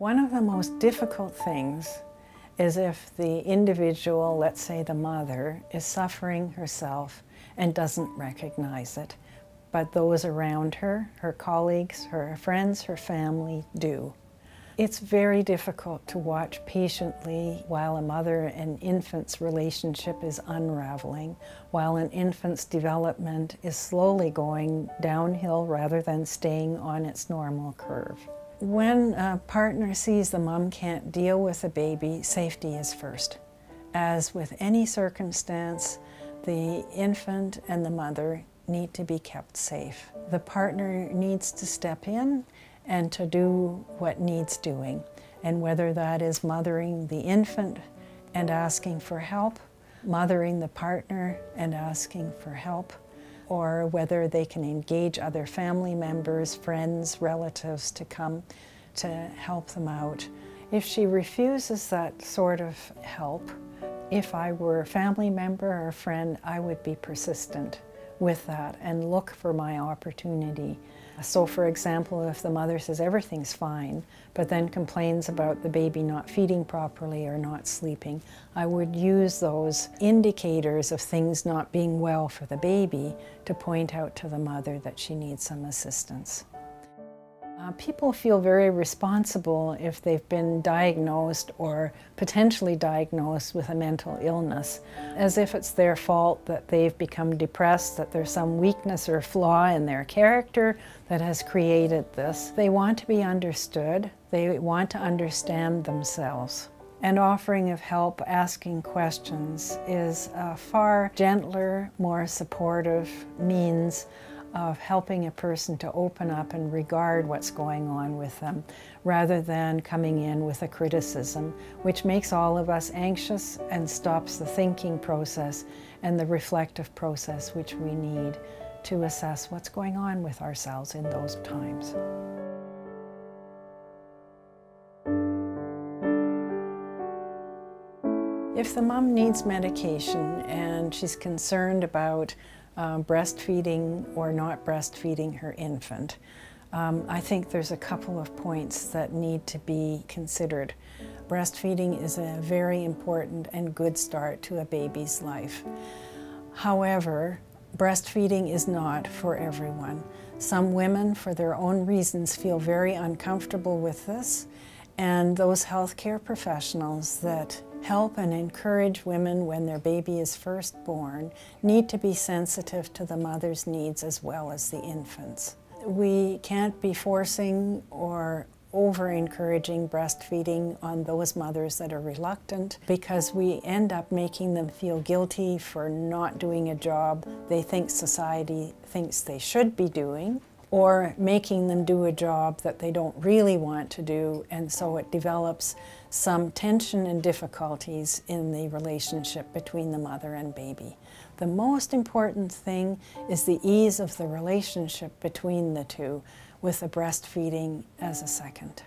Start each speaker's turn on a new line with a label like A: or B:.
A: One of the most difficult things is if the individual, let's say the mother, is suffering herself and doesn't recognize it, but those around her, her colleagues, her friends, her family do. It's very difficult to watch patiently while a mother and infant's relationship is unraveling, while an infant's development is slowly going downhill rather than staying on its normal curve. When a partner sees the mom can't deal with the baby, safety is first. As with any circumstance, the infant and the mother need to be kept safe. The partner needs to step in and to do what needs doing. And whether that is mothering the infant and asking for help, mothering the partner and asking for help, or whether they can engage other family members, friends, relatives to come to help them out. If she refuses that sort of help, if I were a family member or a friend, I would be persistent with that and look for my opportunity. So for example, if the mother says everything's fine, but then complains about the baby not feeding properly or not sleeping, I would use those indicators of things not being well for the baby to point out to the mother that she needs some assistance. People feel very responsible if they've been diagnosed or potentially diagnosed with a mental illness, as if it's their fault that they've become depressed, that there's some weakness or flaw in their character that has created this. They want to be understood. They want to understand themselves. And offering of help, asking questions, is a far gentler, more supportive means of helping a person to open up and regard what's going on with them, rather than coming in with a criticism, which makes all of us anxious and stops the thinking process and the reflective process which we need to assess what's going on with ourselves in those times. If the mom needs medication and she's concerned about breastfeeding or not breastfeeding her infant, I think there's a couple of points that need to be considered. Breastfeeding is a very important and good start to a baby's life. However, breastfeeding is not for everyone. Some women, for their own reasons, feel very uncomfortable with this, and those healthcare professionals that help and encourage women when their baby is first born need to be sensitive to the mother's needs as well as the infant's. We can't be forcing or over-encouraging breastfeeding on those mothers that are reluctant, because we end up making them feel guilty for not doing a job they think society thinks they should be doing, or making them do a job that they don't really want to do, and so it develops some tension and difficulties in the relationship between the mother and baby. The most important thing is the ease of the relationship between the two, with the breastfeeding as a second.